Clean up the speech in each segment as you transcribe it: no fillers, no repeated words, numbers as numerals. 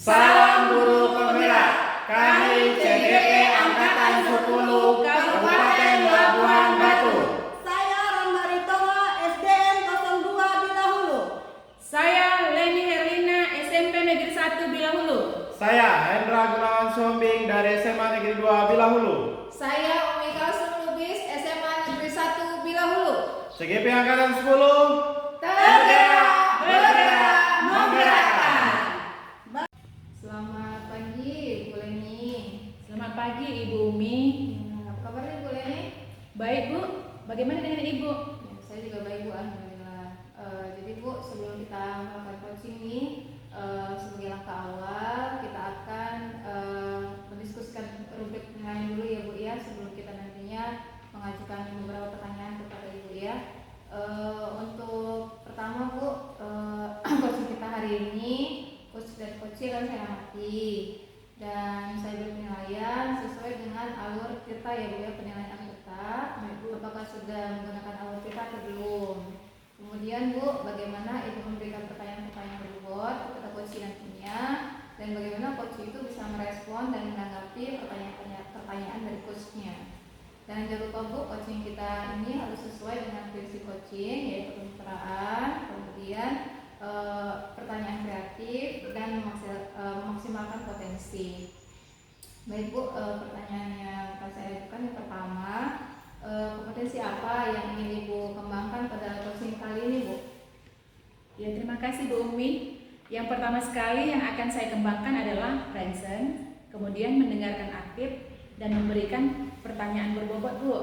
Salam Guru Penggerak, kami CGP Angkatan 10 Kabupaten Labuhan Batu. Saya Randa Ritonga, SDN 02 Bilahulu. Saya Leni Herlina, SMP Negeri 1 Bilahulu. Saya Hendra Gunawan Sombing dari SMA Negeri 2 Bilahulu. Saya Umi Kalsum Lubis, SMA Negeri 1 Bilahulu. CGP Angkatan 10 Tergerak, bergerak, menggerakkan. Selamat pagi, Bu Leni. Selamat pagi Ibu Umi. Apa kabarnya Bu Leni? Baik Bu, bagaimana dengan Ibu? Ya, saya juga baik Bu, alhamdulillah. Jadi Bu, sebelum kita melakukan coaching ini, sebagai langkah awal kita akan mendiskusikan rubrik penilaian dulu ya Bu ya, sebelum kita nantinya mengajukan beberapa pertanyaan kepada Ibu ya. Untuk pertama Bu, coaching kita hari ini, coach dan coaching kan saya amati dan saya beri penilaian sesuai dengan alur kita ya Bu ya, penilaian kita. Apakah sudah menggunakan alur kita atau belum? Kemudian Bu, bagaimana Ibu memberikan pertanyaan-pertanyaan berbobot kepada coach nantinya, dan bagaimana coach itu bisa merespon dan menanggapi pertanyaan dari coachnya. Dan jangan lupa Bu, coaching kita ini harus sesuai dengan prinsip coaching, yaitu kemitraan, kemudian pertanyaan kreatif, dan memaksimalkan potensi. Baik Bu, pertanyaan yang akan saya ajukan yang pertama, kompetensi apa yang ingin Ibu kembangkan pada coaching kali ini Bu? Ya, terima kasih Bu Umi. Yang pertama sekali yang akan saya kembangkan adalah presence, kemudian mendengarkan aktif dan memberikan pertanyaan berbobot Bu.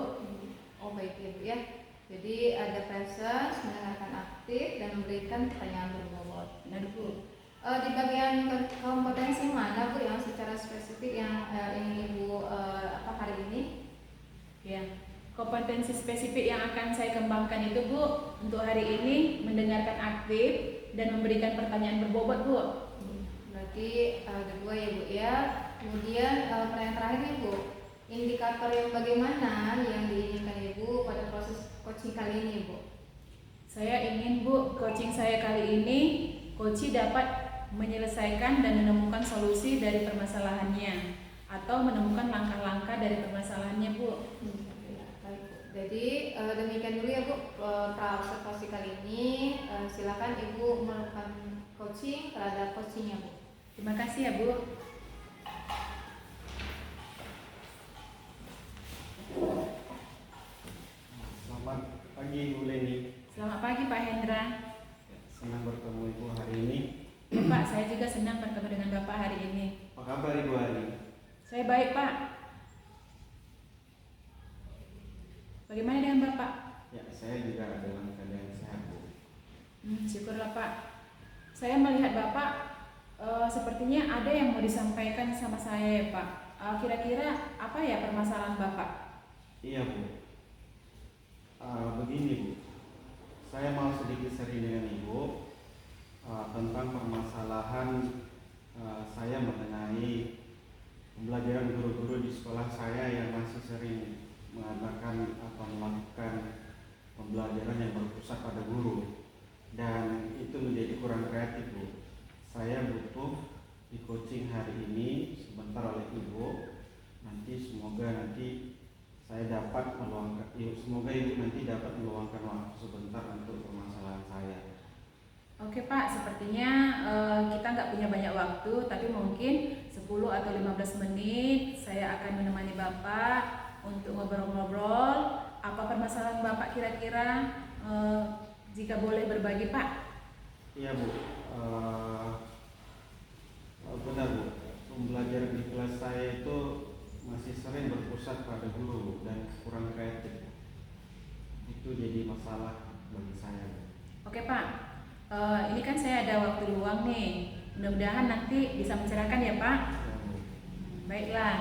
Oh baik ya Bu ya. Jadi ada presence, mendengarkan aktif, dan memberikan pertanyaan berbobot. Benar Bu. Di bagian kompetensi mana Bu yang secara spesifik yang ingin Ibu hari ini? Ya, kompetensi spesifik yang akan saya kembangkan itu Bu, untuk hari ini mendengarkan aktif dan memberikan pertanyaan berbobot Bu. Berarti ada dua ya Bu ya. Kemudian pertanyaan terakhir nih Bu, indikator yang bagaimana yang diinginkan Ibu pada proses coaching kali ini Bu? Saya ingin Bu, coaching saya kali ini coach dapat menyelesaikan dan menemukan solusi dari permasalahannya atau menemukan langkah-langkah dari permasalahannya Bu. Jadi demikian dulu ya Bu pra observasi kali ini. Silakan Ibu melakukan coaching terhadap coachingnya Bu. Terima kasih ya Bu. Selamat pagi Bu Leni. Selamat pagi Pak Hendra. Senang bertemu Ibu hari ini. Pak, saya juga senang bertemu dengan Bapak hari ini. Apa kabar Ibu hari ini? Saya baik Pak. Bagaimana dengan Bapak? Ya, saya juga dalam keadaan sehat Bu. Syukurlah Pak. Saya melihat Bapak sepertinya ada yang mau disampaikan sama saya ya Pak. Kira-kira apa ya permasalahan Bapak? Iya Bu. Begini Bu, saya mau sedikit sharing dengan Ibu tentang permasalahan saya mengenai pembelajaran guru-guru di sekolah saya yang masih sering mengadakan atau melakukan pembelajaran yang berpusat pada guru, dan itu menjadi kurang kreatif Bu. Saya butuh di coaching hari ini sebentar oleh Ibu. Semoga nanti saya dapat semoga Ibu nanti dapat meluangkan waktu sebentar untuk permasalahan saya. Oke Pak, sepertinya kita nggak punya banyak waktu, tapi mungkin 10 atau 15 menit saya akan menemani Bapak untuk ngobrol-ngobrol. Apa permasalahan Bapak kira-kira, jika boleh berbagi Pak? Iya Bu, benar Bu. Pembelajaran di kelas saya itu masih sering berpusat pada guru dan kurang kreatif. Itu jadi masalah bagi saya. Oke Pak, ini kan saya ada waktu luang nih. Mudah-mudahan nanti bisa mencerahkan ya Pak. Ya, Bu. Baiklah,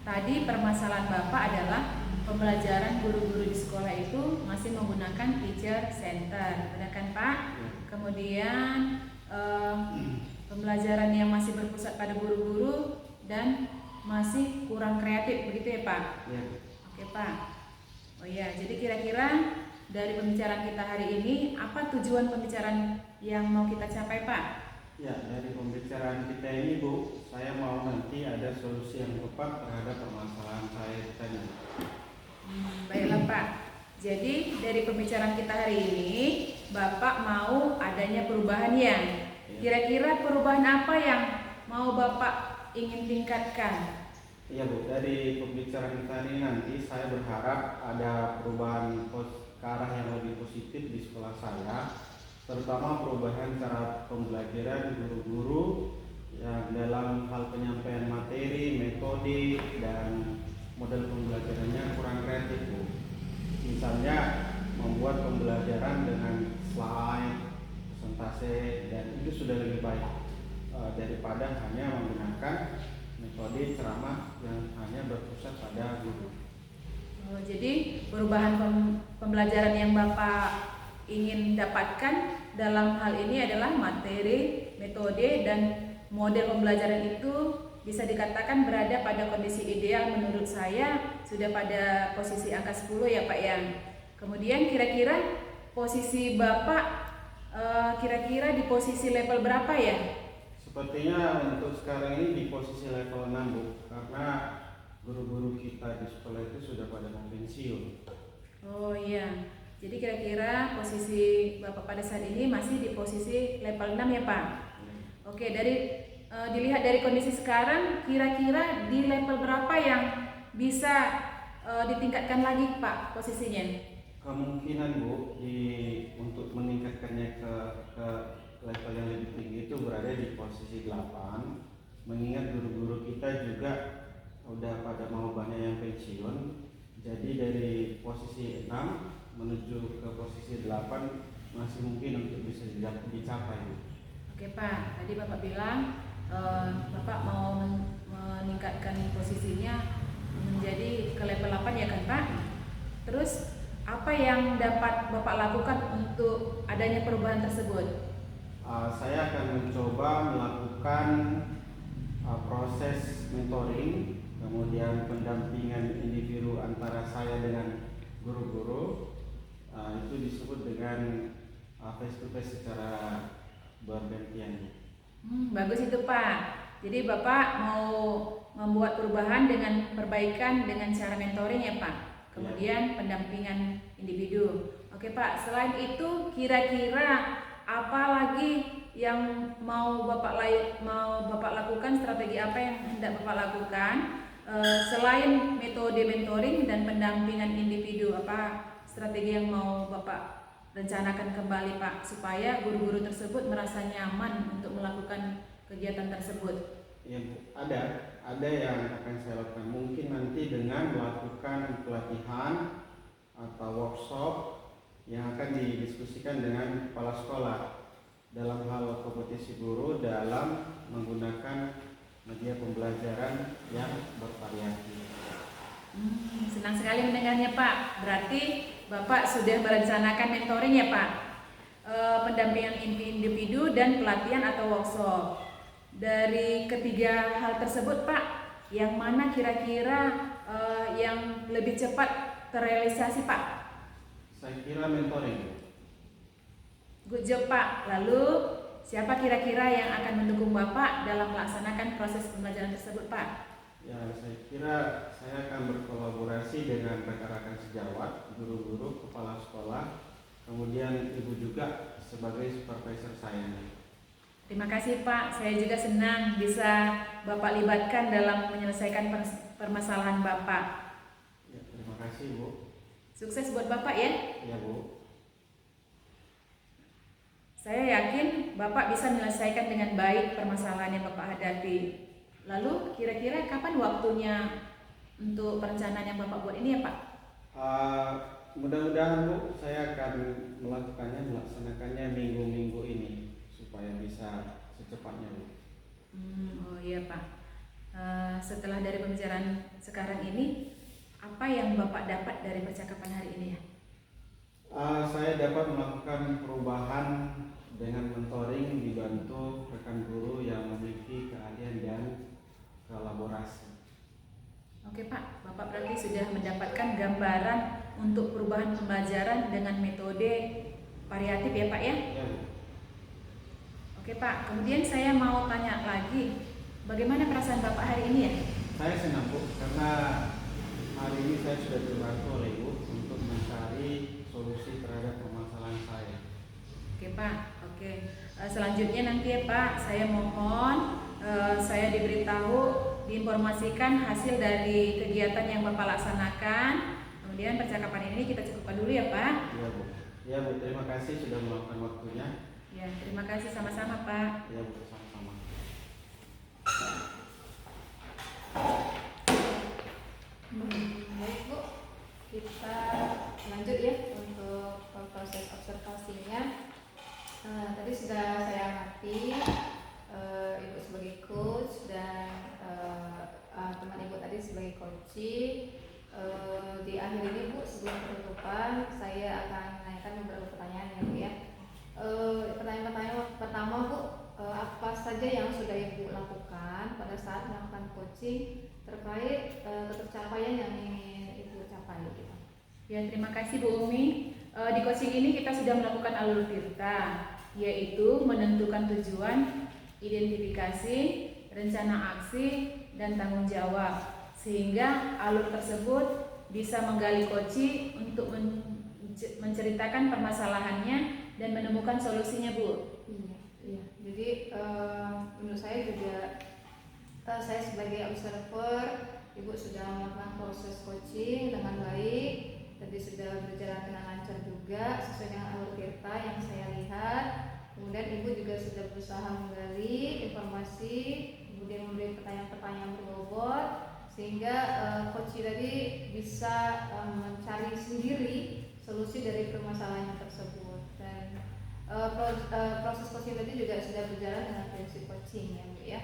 tadi permasalahan Bapak adalah pembelajaran guru-guru di sekolah itu masih menggunakan teacher center, benar kan Pak? Ya. Kemudian pembelajaran yang masih berpusat pada guru-guru dan masih kurang kreatif, begitu ya Pak? Ya. Oke Pak. Oh ya, jadi kira-kira dari pembicaraan kita hari ini, apa tujuan pembicaraan yang mau kita capai Pak? Ya, dari pembicaraan kita ini Bu, saya mau nanti ada solusi yang tepat terhadap permasalahan saya tadi. Baiklah Pak. Jadi dari pembicaraan kita hari ini, Bapak mau adanya perubahan yang kira-kira perubahan apa yang mau Bapak ingin tingkatkan? Iya Bu, dari pembicaraan kita ini nanti saya berharap ada perubahan ke arah yang lebih positif di sekolah saya, terutama perubahan cara pembelajaran guru-guru yang dalam hal penyampaian materi, metode, dan model pembelajarannya kurang kreatif Bu. Misalnya membuat pembelajaran dengan slide, presentase, dan itu sudah lebih baik daripada hanya menggunakan metode ceramah yang hanya berpusat pada guru. Oh, jadi perubahan pembelajaran yang Bapak ingin dapatkan dalam hal ini adalah materi, metode, dan model pembelajaran itu bisa dikatakan berada pada kondisi ideal menurut saya sudah pada posisi angka 10 ya Pak ya. Kemudian kira-kira posisi Bapak kira-kira di posisi level berapa ya? Sepertinya untuk sekarang ini di posisi level 6 Bu, karena guru-guru kita di sekolah itu sudah pada mau pensiun. Oh iya, jadi kira-kira posisi Bapak pada saat ini masih di posisi level 6 ya Pak? Oke, dilihat dari kondisi sekarang, kira-kira di level berapa yang bisa ditingkatkan lagi Pak posisinya? Kemungkinan Bu untuk meningkatkannya ke level yang lebih tinggi itu berada di posisi 8, mengingat guru-guru kita juga udah pada mau banyak yang pensiun. Jadi dari posisi 6 menuju ke posisi 8 masih mungkin untuk bisa dicapai. Oke Pak, tadi Bapak bilang Bapak mau meningkatkan posisinya menjadi ke level 8 ya kan Pak? Terus apa yang dapat Bapak lakukan untuk adanya perubahan tersebut? Saya akan mencoba melakukan proses mentoring, kemudian pendampingan individu antara saya dengan guru-guru. Itu disebut dengan face to face secara bergantian. Bagus itu Pak. Jadi Bapak mau membuat perubahan dengan perbaikan dengan cara mentoring ya Pak. Kemudian pendampingan individu. Oke Pak, selain itu kira-kira apa lagi yang mau Bapak lakukan, strategi apa yang hendak Bapak lakukan selain metode mentoring dan pendampingan individu? Apa strategi yang mau Bapak rencanakan kembali Pak supaya guru-guru tersebut merasa nyaman untuk melakukan kegiatan tersebut? Ya, ada yang akan saya lakukan mungkin nanti dengan melakukan pelatihan atau workshop yang akan didiskusikan dengan kepala sekolah dalam hal kompetisi guru dalam menggunakan media pembelajaran yang bervariasi. Senang sekali mendengarnya Pak. Berarti Bapak sudah merencanakan mentoring ya Pak, pendampingan individu dan pelatihan atau workshop. Dari ketiga hal tersebut Pak, yang mana kira-kira yang lebih cepat terrealisasi Pak? Saya kira mentoring. Good job Pak. Lalu siapa kira-kira yang akan mendukung Bapak dalam melaksanakan proses pembelajaran tersebut Pak? Ya, saya kira saya akan berkolaborasi dengan rekan-rekan sejawat, guru-guru, kepala sekolah, kemudian ibu juga sebagai supervisor saya. Terima kasih Pak, saya juga senang bisa Bapak libatkan dalam menyelesaikan permasalahan Bapak. Ya, terima kasih Bu. Sukses buat Bapak ya. Ya Bu. Saya yakin Bapak bisa menyelesaikan dengan baik permasalahan yang Bapak hadapi. Lalu kira-kira kapan waktunya untuk perencanaan yang Bapak buat ini ya Pak? Mudah-mudahan Bu, saya akan melaksanakannya minggu-minggu ini supaya bisa secepatnya Bu. Oh iya Pak. Setelah dari pembicaraan sekarang ini, apa yang Bapak dapat dari percakapan hari ini ya? Saya dapat melakukan perubahan dengan mentoring dibantu rekan guru yang memiliki keahlian dan kolaborasi. Oke Pak, Bapak berarti sudah mendapatkan gambaran untuk perubahan pembelajaran dengan metode variatif ya Pak ya? Ya Bu. Oke Pak, kemudian saya mau tanya lagi, bagaimana perasaan Bapak hari ini ya? Saya senang Bu, karena hari ini saya sudah dibantu oleh Ibu untuk mencari solusi terhadap permasalahan saya. Oke Pak, oke. Selanjutnya nanti ya Pak, saya mohon saya diberitahu, diinformasikan hasil dari kegiatan yang Bapak laksanakan. Kemudian percakapan ini kita cukupkan dulu ya Pak. Ya Bu. Ya Bu, terima kasih sudah meluangkan waktunya. Ya, terima kasih sama-sama Pak. Ya Bu, sama-sama. Baik Bu, kita lanjut ya untuk proses observasinya. Tadi sudah saya amati Ibu sebagai coach dan teman Ibu tadi sebagai coaching. Di akhir ini Bu, sebelum penutupan saya akan menanyakan beberapa pertanyaan ya Bu ya. Pertanyaan pertama Bu, apa saja yang sudah Ibu lakukan pada saat melakukan coaching terkait tercapaian yang ingin Ibu capai gitu? Ya, terima kasih Bu Umi. Di coaching ini kita sudah melakukan alur tirta, yaitu menentukan tujuan, identifikasi, rencana aksi, dan tanggung jawab, sehingga alur tersebut bisa menggali coaching untuk menceritakan permasalahannya dan menemukan solusinya Bu. Iya. Jadi menurut saya juga saya sebagai observer, Ibu sudah melakukan proses coaching dengan baik. Tadi sudah berjalan dengan lancar juga sesuai dengan alur tirta yang saya lihat. Kemudian Ibu juga sudah berusaha menggali informasi, kemudian memberi pertanyaan-pertanyaan berbobot, sehingga coach tadi bisa mencari sendiri solusi dari permasalahan tersebut. Dan proses coaching tadi juga sudah berjalan dengan prinsip coaching ya Bu ya.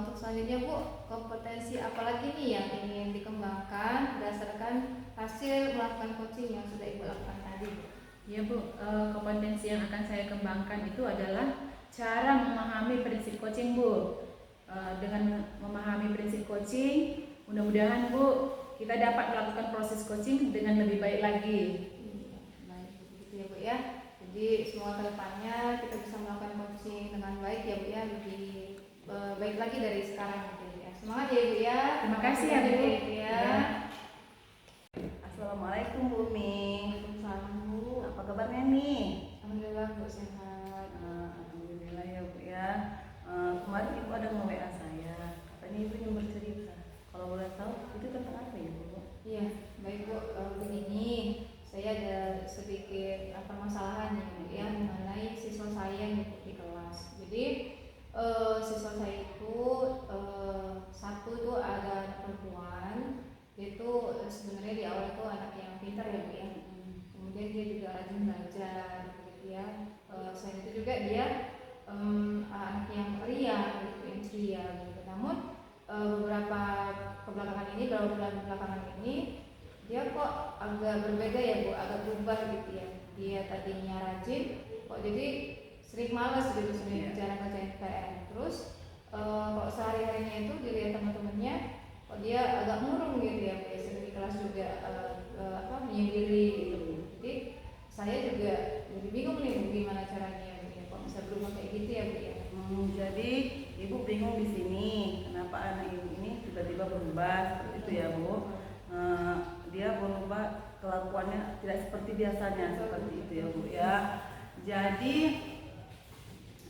Untuk selanjutnya Bu, kompetensi apa lagi nih yang ingin dikembangkan berdasarkan hasil melakukan coaching yang sudah Ibu lakukan tadi Bu? Ya Bu, kompetensi yang akan saya kembangkan itu adalah cara memahami prinsip coaching Bu. Dengan memahami prinsip coaching, mudah-mudahan Bu kita dapat melakukan proses coaching dengan lebih baik lagi. Baik, begitu ya Bu ya. Jadi semoga kedepannya kita bisa melakukan coaching dengan baik ya Bu ya, lebih baik lagi dari sekarang gitu ya. Semangat ya Bu ya. Terima kasih ya Bu. Ya. Assalamualaikum Bu Umi. Waalaikumsalam Bu. Apa kabarnya nih? Alhamdulillah Bu sehat. Alhamdulillah ya Bu ya. Kemarin Ibu ada nge-WA saya, katanya Ibu ingin bercerita. Kalau boleh tahu itu tentang apa ya Bu? Iya, baik Bu. Begini, saya ada sedikit permasalahan ya mengenai siswa saya yang di kelas. Jadi siswa saya itu satu itu ada anak perempuan, itu sebenarnya di awal itu anak yang pintar ya Bu ya. Kemudian dia juga rajin belajar gitu ya. Selain itu juga dia anak yang riang gitu, yang ceria gitu. Namun beberapa bulan belakangan ini dia kok agak berbeda ya Bu, agak berubah gitu ya. Dia tadinya rajin, kok jadi sering malas gitu sebenarnya bicara ngerjain PR. Terus kok sehari-harinya itu dilihat teman-temannya, kok dia agak murung gitu ya, sering di kelas juga menyendiri gitu. Jadi saya juga jadi bingung nih Bu, gimana caranya ya, kok bisa berubah kayak gitu ya Bu ya. Jadi Ibu bingung di sini kenapa anak Ibu ini tiba-tiba berubah seperti itu ya Bu. Dia berubah kelakuannya tidak seperti biasanya seperti itu ya Bu ya. Jadi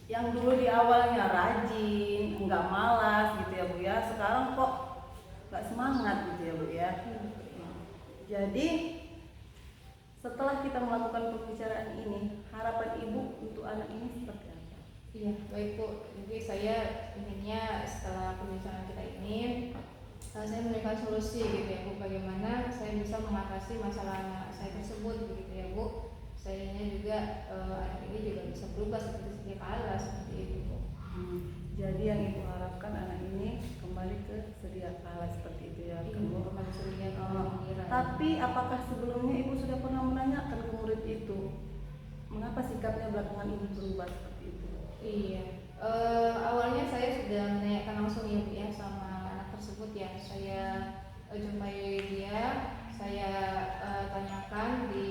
yang dulu di awalnya rajin, nggak malas gitu ya Bu ya, sekarang kok nggak semangat gitu ya Bu ya. Jadi setelah kita melakukan pembicaraan ini, harapan Ibu untuk anak ini seperti apa? Iya, baik Bu. Jadi saya inginnya setelah pembicaraan kita ini, saya memberikan solusi gitu ya Bu, bagaimana saya bisa mengatasi masalah anak saya tersebut begitu ya Bu. Sayanya juga anak ini juga bisa berubah seperti sedia kala seperti itu Bu. Jadi yang Ibu harapkan anak ini kembali ke sedia kala seperti itu ya. Ibu kembali sedia kala. Tapi apakah sebelumnya Ibu sudah pernah menanyakan ke murid itu mengapa sikapnya belakangan Ibu berubah seperti itu? Iya, awalnya saya sudah menanyakan langsung ya Bu ya sama anak tersebut ya. Saya jumpai dia, saya tanyakan di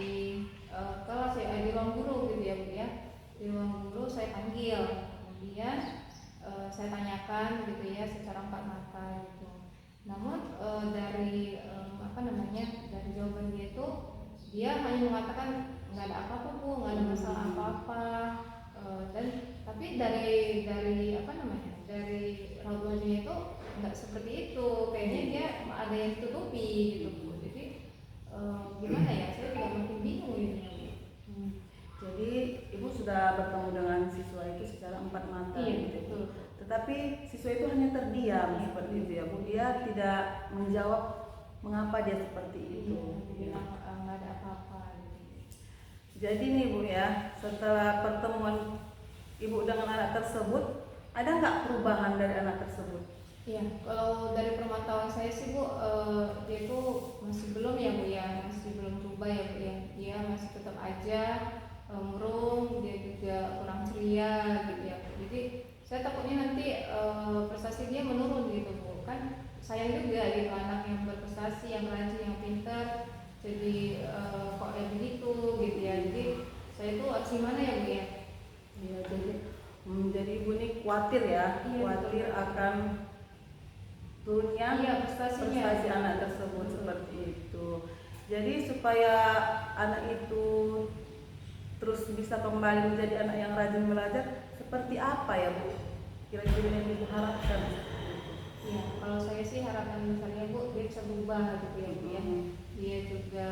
kelas ya, di ruang guru gitu ya Bu ya. Di ruang guru saya panggil, kemudian saya tanyakan gitu ya secara empat mata gitu. Namun dari dari jawaban dia itu dia hanya mengatakan nggak ada apa-apa Bu, nggak ada masalah apa-apa. Dan tapi dari raut wajahnya itu nggak seperti itu, kayaknya dia ada yang tutupi gitu Bu. Jadi gimana ya, saya juga makin bingung gitu ya Bu. Jadi Ibu sudah bertemu dengan siswa itu secara empat mata. Iya gitu. betul. Tetapi siswa itu hanya terdiam seperti itu ya Bu. Dia tidak menjawab mengapa dia seperti itu. Bilang nggak ada apa-apa. Jadi nih Bu ya, setelah pertemuan Ibu dengan anak tersebut, ada nggak perubahan dari anak tersebut? Iya, kalau dari pemantauan saya sih Bu, dia itu masih belum ya Bu ya, masih belum berubah ya Bu ya. Dia masih tetap aja murung, dia juga kurang ceria gitu ya Bu. Jadi saya takutnya nanti prestasi dia menurun gitu Bu. Kan sayang juga gitu anak yang berprestasi, yang rajin, yang pintar, jadi kok kayak begitu gitu ya. Jadi saya tuh harus gimana ya Bu ya? Ya, jadi Ibu ini khawatir ya, Iya, khawatir betul. akan turunnya Prestasi anak tersebut seperti itu. Jadi supaya anak itu terus bisa kembali menjadi anak yang rajin belajar, seperti apa ya Bu? Kira-kira yang Ibu harapkan? Iya, kalau saya sih harapan misalnya Bu, dia bisa berubah gitu ya Bu ya. Dia juga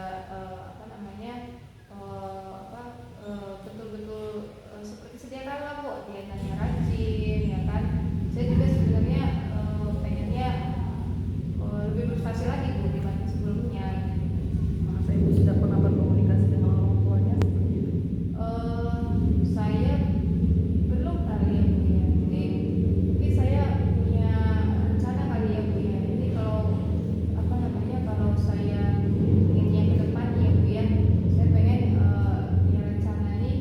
betul-betul seperti sedia kala Bu, dia nanya rajin ya kan. Saya juga sebenarnya pengennya lebih berprestasi lagi Bu dibanding sebelumnya. Masa Ibu sudah pernah berkomunikasi dengan orang tuanya seperti itu? Saya belum kali ya Bu ya. Jadi mungkin saya punya rencana kali ya Bu ya. Jadi kalau kalau saya inginnya ke depan ya Bu ya, saya pengen punya rencana ini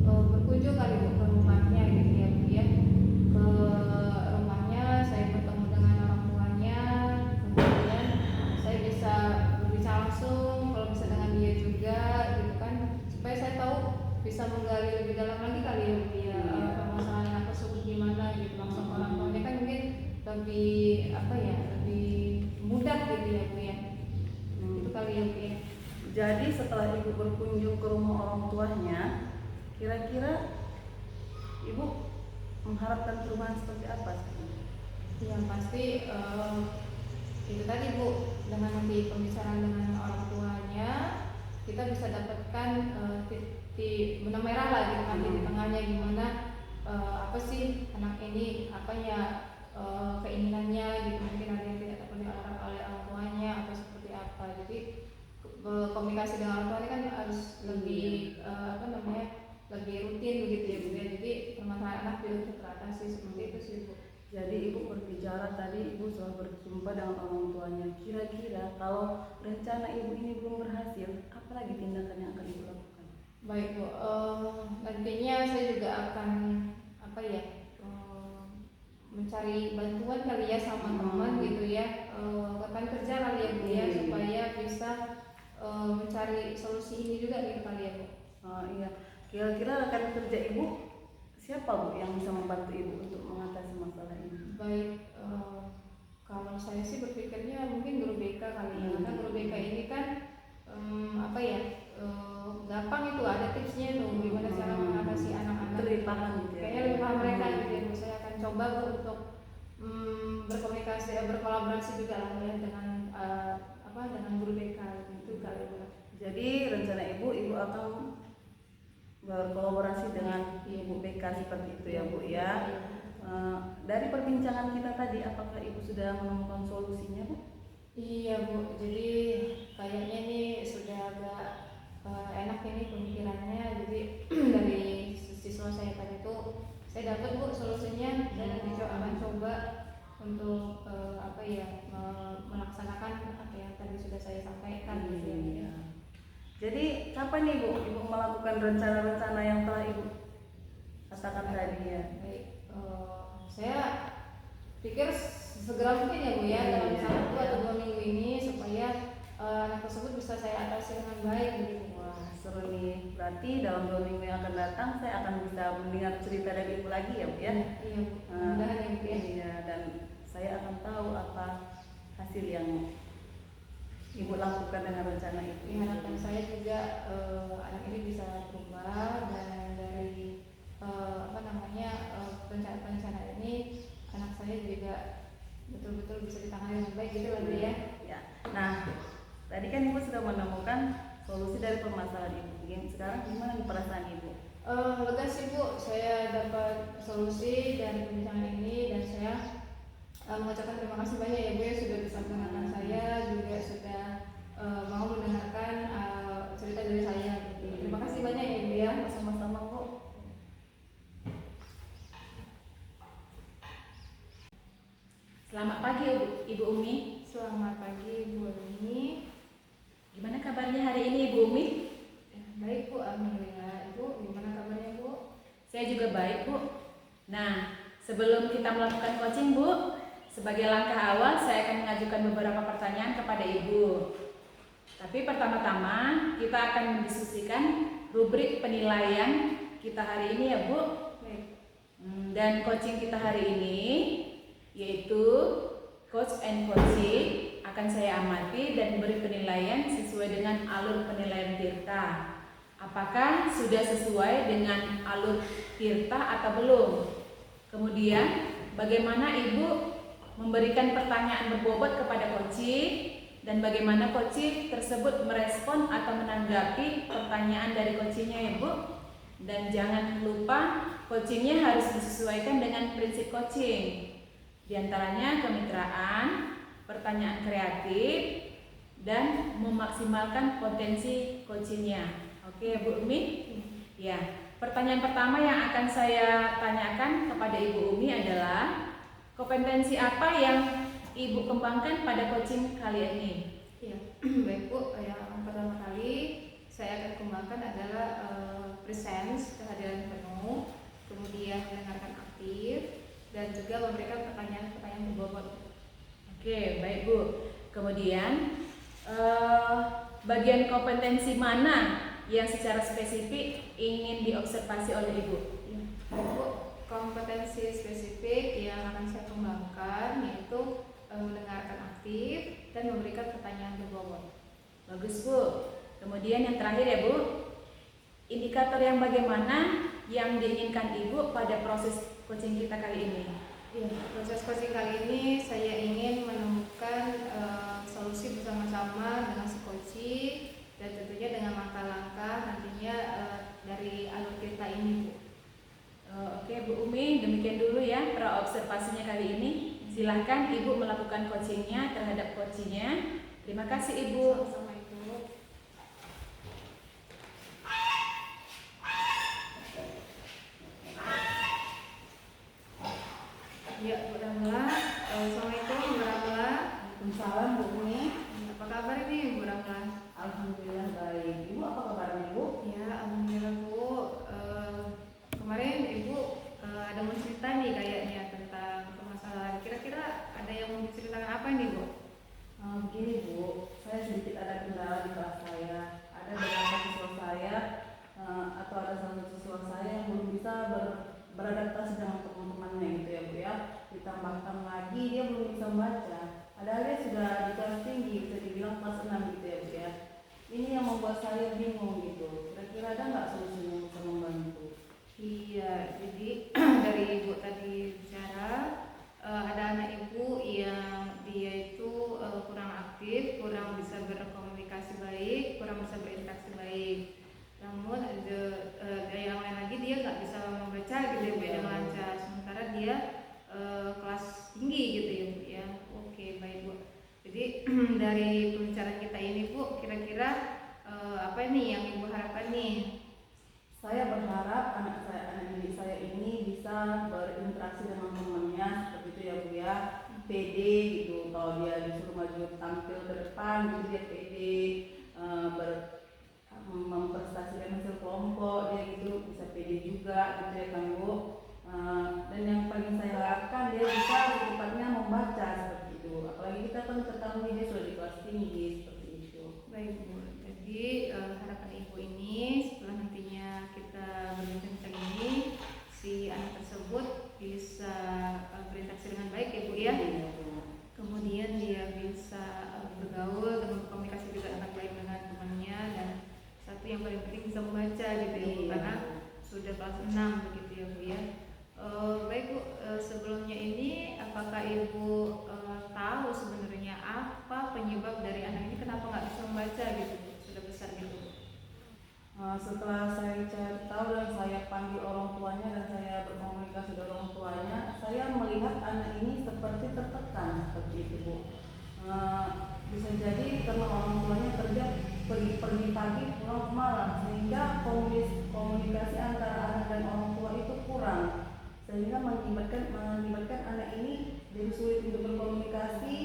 berkunjung kali Bu ke rumahnya gitu ya Bu ya. Ke rumahnya saya bertemu dengan orang tuanya, kemudian saya bisa berbicara langsung kalau bisa dengan dia juga gitu kan, supaya saya tahu bisa menggali lebih dalam lagi kali ya Bu ya, permasalahan anak tersebut gimana gitu langsung ke orang tuanya, kan mungkin lebih mudah gitu ya Bu ya. Itu kali ya Bu ya. Jadi setelah Ibu berkunjung ke rumah orang tuanya, kira-kira Ibu mengharapkan perubahan seperti apa? Yang pasti itu tadi Bu, dengan nanti pembicaraan dengan orang tuanya kita bisa dapatkan titik benang merah lah gitu kan, titik tengahnya gimana, apa sih anak ini keinginannya gitu, mungkin ada yang tidak terpenuhi oleh orang tuanya atau seperti apa. Jadi komunikasi dengan orang tuanya kan harus lebih lebih rutin begitu ya Bu ya. Jadi permasalahan anak juga teratasi seperti itu sih Bu. Jadi Ibu berbicara tadi, Ibu telah berjumpa dengan orang tuanya. Kira-kira kalau rencana Ibu ini belum berhasil, apa lagi tindakan yang akan Ibu lakukan? Baik Bu, nantinya saya juga akan mencari bantuan kali ya sama teman gitu ya, rekan kerja kali ya Bu ya, supaya bisa mencari solusi ini juga gitu kali ya Bu. Iya. Kira-kira rekan kerja Ibu siapa Bu yang bisa membantu Ibu untuk mengatasi masalah ini? Baik, kalau saya sih berpikirnya mungkin guru BK kali ya, karena guru BK ini kan gampang itu, ada tipsnya itu gimana cara mengatasi anak-anak. Lebih paham gitu ya. Kayaknya lebih paham mereka gitu ya. Saya akan coba Bu untuk berkomunikasi, berkolaborasi juga lah ya dengan dengan guru BK itu kali Bu. Jadi rencana ibu akan berkolaborasi dengan ibu BK seperti itu ya Bu ya. Dari perbincangan kita tadi, apakah ibu sudah menemukan solusinya Bu? Iya Bu, jadi kayaknya ini sudah agak enak ini pemikirannya. Jadi dari siswa saya tadi itu saya dapat Bu solusinya, dan nanti akan coba untuk melaksanakan apa yang tadi sudah saya sampaikan gitu ya. Jadi kapan nih Bu ibu melakukan rencana-rencana yang telah ibu katakan tadi ya? Baik, saya pikir segera mungkin ya Bu ya, dalam 1 atau 2 minggu ini supaya anak tersebut bisa saya atasi dengan baik begitu. Wah seru nih, berarti dalam 2 minggu yang akan datang saya akan bisa mendengar cerita dari ibu lagi ya Bu ya? Iya Bu, mudah-mudahan ya Bu ya. Iya, dan saya akan tahu apa hasil yang ibu lakukan dengan rencana itu. Harapan saya juga anak ini bisa berubah, dan dari rencana ini anak saya juga betul-betul bisa ditangani dengan baik gitu lah Bu ya. Ya. Nah, tadi kan ibu sudah menemukan solusi dari permasalahan ibu. Sekarang gimana nih perasaan ibu? Lega sih Bu, saya dapat solusi dari perbincangan ini, dan saya mengucapkan terima kasih banyak ya Bu ya, sudah bisa mendengarkan saya, juga sudah mau mendengarkan cerita dari saya gitu. Terima kasih banyak ya Bu ya. Sama-sama Bu. Selamat pagi Ibu Umi. Selamat pagi Bu Umi. Gimana kabarnya hari ini Ibu Umi? Baik Bu, alhamdulillah. Ibu gimana kabarnya Bu? Saya juga baik Bu. Nah, sebelum kita melakukan coaching Bu, sebagai langkah awal saya akan mengajukan beberapa pertanyaan kepada Ibu. Tapi pertama-tama kita akan mendiskusikan rubrik penilaian kita hari ini ya Bu. Baik. Dan coaching kita hari ini yaitu coach and coaching akan saya amati dan beri penilaian sesuai dengan alur penilaian Tirta. Apakah sudah sesuai dengan alur Tirta atau belum? Kemudian bagaimana Ibu memberikan pertanyaan berbobot kepada coaching, dan bagaimana coaching tersebut merespon atau menanggapi pertanyaan dari coachingnya ya Bu. Dan jangan lupa coachingnya harus disesuaikan dengan prinsip coaching. Di antaranya kemitraan, pertanyaan kreatif, dan memaksimalkan potensi coachingnya. Oke Bu Umi? Ya, pertanyaan pertama yang akan saya tanyakan kepada Ibu Umi adalah kompetensi apa yang Ibu kembangkan pada coaching kali ini? Iya, baik Bu. Yang pertama kali saya akan kembangkan adalah presence, kehadiran penuh, kemudian mendengarkan aktif, dan juga memberikan pertanyaan-pertanyaan berbobot. Oke, baik Bu. Kemudian bagian kompetensi mana yang secara spesifik ingin diobservasi oleh Ibu? Ya, Bu, kompetensi spesifik yang akan saya kembangkan yaitu mendengarkan aktif dan memberikan pertanyaan berbobot. Bagus Bu. Kemudian yang terakhir ya Bu, indikator yang bagaimana yang diinginkan Ibu pada proses coaching kita kali ini? Ya, proses coaching kali ini saya ingin menemukan solusi bersama-sama dengan si coaching, dan tentunya dengan langkah-langkah nantinya dari alur kita ini Bu. Oke Bu Umi, demikian dulu ya pra-observasinya kali ini. Silahkan Ibu melakukan coachingnya terhadap coachingnya. Terima kasih Ibu. Sama-sama itu. Ya, Bu Ramla. Assalamualaikum Bu Ramla. Waalaikumsalam Bu Umi. Apa kabar ini Bu Ramla? Alhamdulillah baik. Ibu apa kabarnya Ibu? Ya, alhamdulillah Bu. Kemarin Ibu ada mau cerita nih kayaknya tentang permasalahan. Kira-kira ada yang mau diceritakan apa nih Bu? Begini Bu, saya sedikit ada kendala di kelas saya. Ada beberapa siswa saya atau ada salah satu siswa saya yang belum bisa beradaptasi dengan teman-temannya gitu ya Bu ya. Ditambahkan lagi dia belum bisa membaca. Padahal dia sudah di kelas tinggi, bisa dibilang kelas 6 gitu ya Bu ya. Ini yang membuat saya bingung gitu. Jadi dari ibu tadi bicara, ada anak ibu yang dia itu kurang aktif, kurang bisa berkomunikasi baik, kurang bisa berinteraksi baik. Namun ada yang lain lagi dia nggak bisa membaca gitu ya Bu, dengan lancar. Sementara dia kelas tinggi gitu ya Bu ya. Oke baik Bu. Jadi dari pembicaraan kita ini Bu, kira-kira apa nih yang ibu harapkan nih? Saya berharap anak didik saya ini bisa berinteraksi dengan temannya seperti itu ya Bu ya, pede gitu. Kalau dia disuruh maju tampil ke depan gitu dia pede, memprestasikan hasil kelompok dia gitu bisa pede juga gitu ya kan Bu. Dan yang paling saya harapkan dia bisa secepatnya membaca seperti itu. Apalagi kita kan ketahui dia sudah di kelas tinggi seperti itu. Baik Bu. Jadi harapan ibu ini setelah nantinya kita berbincang ini si anak tersebut bisa berinteraksi dengan baik ya Bu ya. Kemudian dia bisa bergaul dan berkomunikasi juga dengan baik dengan temannya, dan satu yang paling penting bisa membaca gitu ya Bu, karena sudah kelas 6 begitu ya Bu ya. Baik Bu, sebelumnya ini apakah ibu tahu sebenarnya apa penyebab dari anak ini kenapa nggak bisa membaca gitu Bu? Sudah besar gitu Bu. Setelah saya cari tahu dan saya panggil orang tuanya dan saya berkomunikasi dengan orang tuanya, saya melihat anak ini seperti tertekan seperti itu Bu. Bisa jadi karena orang tuanya kerja pergi pagi pulang malam, sehingga komunikasi antara anak dan orang tua itu kurang, sehingga mengakibatkan anak ini jadi sulit untuk berkomunikasi,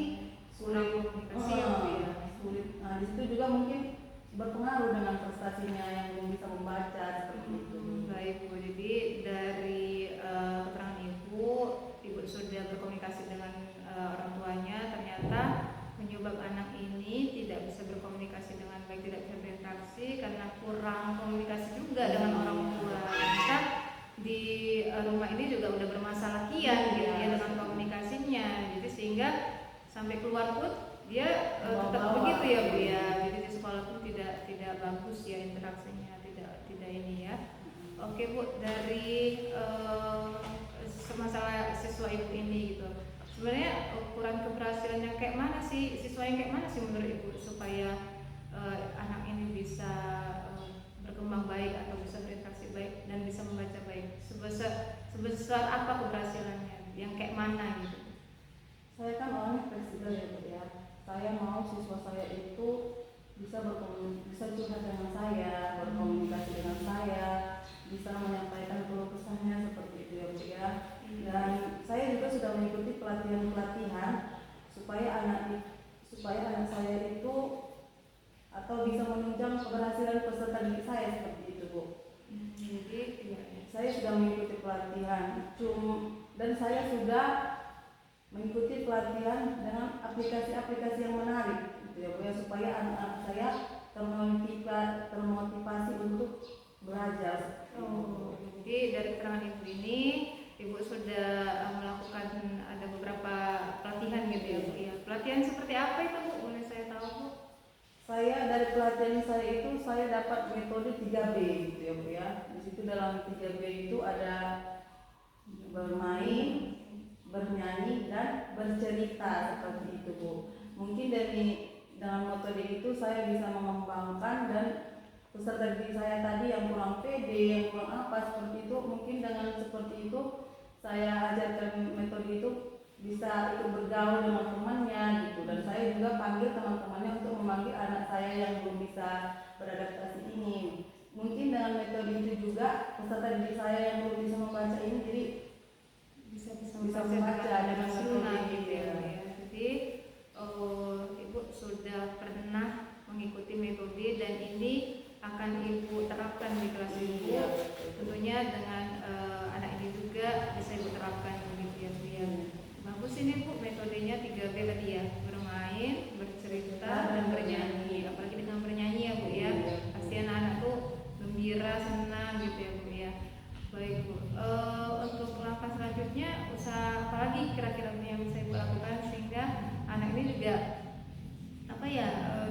sulit Komunikasi ya Bu ya. sulit. Di situ juga mungkin berpengaruh dengan prestasinya yang belum bisa membaca seperti itu. Baik Bu, jadi dari keterangan ibu sudah berkomunikasi dengan orang tuanya, ternyata penyebab anak ini tidak bisa berkomunikasi dengan baik, tidak bisa berinteraksi karena kurang komunikasi juga dengan orang tua. Ternyata di rumah ini juga udah bermasalah kian gitu ya dengan komunikasinya, jadi sehingga sampai keluar pun dia tetap begitu ya Bu ya. Jadi di sekolah pun tidak bagus ya interaksinya, tidak ini ya. Oke Bu, dari masalah siswa ibu ini gitu, sebenarnya ukuran keberhasilan yang kayak mana sih, siswa yang kayak mana sih menurut ibu supaya anak ini bisa berkembang baik atau bisa berinteraksi baik dan bisa membaca baik? Sebesar apa keberhasilannya, yang kayak mana gitu? Saya kan orangnya fleksibel ya Bu ya. Saya mau siswa saya itu bisa curhat dengan saya, berkomunikasi dengan saya, bisa menyampaikan keluh kesahnya seperti itu ya Bu ya. Dan saya juga sudah mengikuti pelatihan supaya anak saya itu atau bisa menunjang keberhasilan peserta didik saya seperti itu Bu. Jadi ya. Saya sudah mengikuti pelatihan, dan saya sudah mengikuti pelatihan dengan aplikasi-aplikasi yang menarik gitu ya Bu ya, supaya anak-anak saya termotivasi untuk belajar. Jadi dari keterangan ibu ini, ibu sudah melakukan ada beberapa pelatihan gitu ya Bu ya. Pelatihan seperti apa itu Bu? Boleh saya tahu Bu? Saya dari pelatihan saya itu saya dapat metode 3B gitu ya Bu ya. Di situ dalam 3B itu ada bermain, bernyanyi, dan bercerita seperti itu Bu. Mungkin dengan metode itu saya bisa mengembangkan dan peserta didik saya tadi yang kurang pede, yang kurang apa seperti itu, mungkin dengan seperti itu saya ajarkan metode itu bisa ikut bergaul dengan temannya gitu. Dan saya juga panggil teman-temannya untuk memanggil anak saya yang belum bisa beradaptasi ini. Mungkin dengan metode itu juga peserta didik saya yang belum bisa membaca ini jadi bisa membaca dengan metode gitu ini ya. Jadi ibu sudah pernah mengikuti metode dan ini akan ibu terapkan di kelas ibu. Tentunya dengan anak ini juga bisa ibu terapkan begitu ya Bu ya. Bagus ini Bu, metodenya 3B tadi ya, bermain, bercerita, dan bernyanyi. Apalagi dengan bernyanyi ya Bu ya, pasti anak-anak tuh gembira, senang gitu ya Bu ya. Baik Bu, untuk langkah selanjutnya usaha apa lagi kira-kira yang bisa ibu lakukan sehingga anak ini juga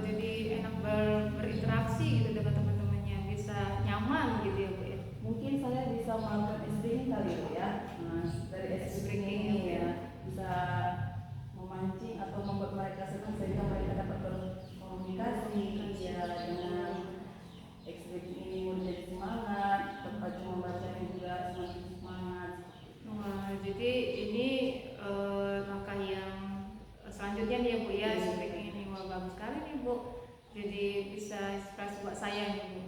jadi enak berinteraksi gitu dengan teman-temannya, bisa nyaman gitu ya Bu ya. Mungkin saya bisa melakukan streaming buat saya nih Bu.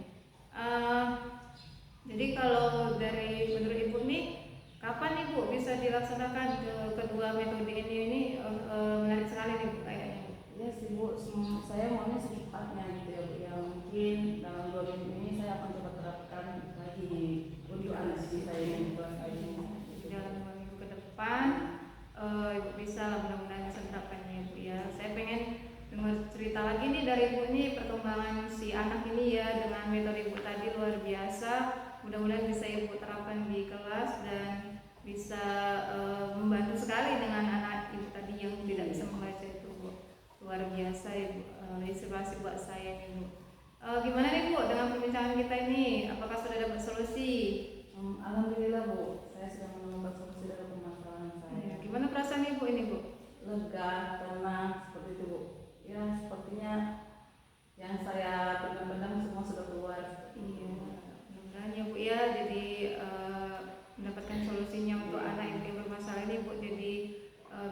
Jadi kalau dari menurut Ibu nih, kapan nih Bu bisa dilaksanakan kedua metode ini menarik sekali nih Bu kayaknya. Ya sih Bu, saya maunya secepatnya gitu ya Bu. Ya mungkin dalam 2 minggu ini saya akan coba terapkan lagi untuk anak didik saya yang kelas ini. Dalam 2 minggu ke depan Ibu bisa lah mudah-mudahan bisa menerapkannya ya Bu ya. Saya pengen dengar cerita lagi nih dari Ibu nih perkembangan si anak ini ya dengan metode Ibu tadi luar biasa. Mudah-mudahan bisa Ibu terapkan di kelas dan bisa membantu sekali dengan anak Ibu tadi yang tidak bisa membaca itu Bu. Luar biasa Ibu, inspirasi buat saya nih Bu. Gimana nih Bu dengan perbincangan kita ini? Apakah sudah dapat solusi? Alhamdulillah Bu, saya sudah menemukan solusi dari permasalahan saya. Gimana perasaan Ibu ini Bu? Lega, tenang, seperti itu Bu. Ya sepertinya yang saya pendam-pendam semua sudah keluar. Iya, mudah-mudahan ya Bu ya, jadi mendapatkan solusinya untuk anak yang bermasalah ini Bu, jadi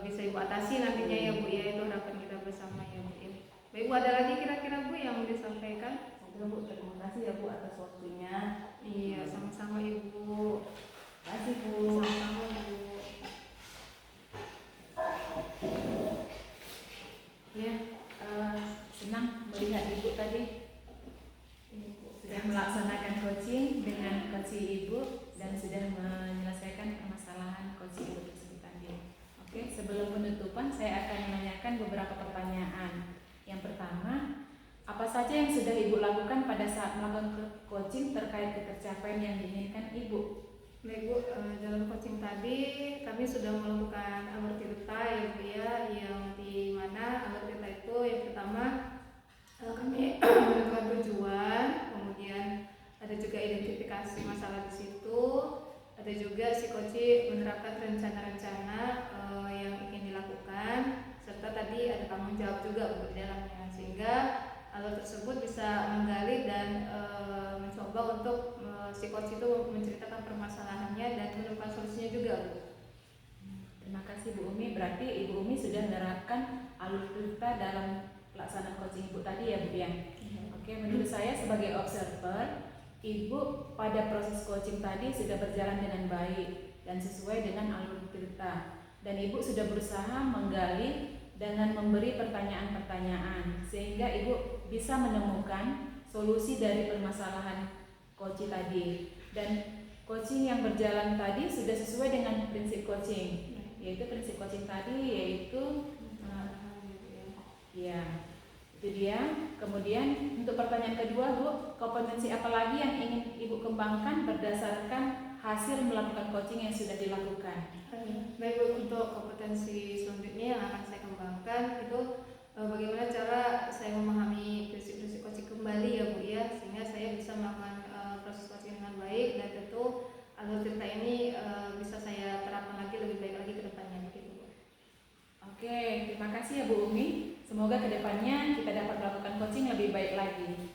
bisa Ibu atasi nantinya ya Bu ya, itu harapan kita bersama ya Bu ya. Baik Bu, ada lagi kira-kira Bu yang mau disampaikan? Oke Bu, terima kasih ya Bu atas waktunya. Iya, sama-sama Ibu. Terima kasih Bu. Sama-sama Bu. Ya, senang melihat Ibu tadi sudah melaksanakan coaching dengan coach Ibu dan sudah menyelesaikan permasalahan coach Ibu tersebut tadi. Oke, sebelum penutupan saya akan menanyakan beberapa pertanyaan. Yang pertama, apa saja yang sudah Ibu lakukan pada saat melakukan coaching terkait ketercapaian yang diinginkan Ibu? Baik Bu, dalam coaching tadi kami sudah melakukan alur tirta ya Bu ya, yang di mana alur tirta itu yang pertama kami menentukan tujuan, kemudian ada juga identifikasi masalah di situ, ada juga si coach menerapkan rencana-rencana yang ingin dilakukan, serta tadi ada tanggung jawab juga Bu di dalamnya, sehingga alur tersebut bisa menggali dan mencoba untuk si coach itu menceritakan permasalahannya dan menemukan solusinya juga Bu. Terima kasih Bu Umi. Berarti Ibu Umi sudah menerapkan alur cerita dalam pelaksanaan coaching Ibu tadi ya Bu ya. Oke, menurut saya sebagai observer, Ibu pada proses coaching tadi sudah berjalan dengan baik dan sesuai dengan alur cerita. Dan Ibu sudah berusaha menggali dengan memberi pertanyaan-pertanyaan sehingga Ibu bisa menemukan solusi dari permasalahan coaching tadi. Dan coaching yang berjalan tadi sudah sesuai dengan prinsip coaching, yaitu prinsip coaching tadi yaitu ya itu dia. Kemudian untuk pertanyaan kedua Bu, kompetensi apa lagi yang ingin Ibu kembangkan berdasarkan hasil melakukan coaching yang sudah dilakukan? Baik Bu, untuk kompetensi selanjutnya yang akan saya kembangkan itu bagaimana cara saya memahami prinsip-prinsip coaching kembali ya Bu ya, sehingga saya bisa melakukan proses coaching dengan baik dan tentu alur cerita ini bisa saya terapkan lagi lebih baik lagi ke depannya begitu Bu. Oke, terima kasih ya Bu Umi. Semoga kedepannya kita dapat melakukan coaching lebih baik lagi.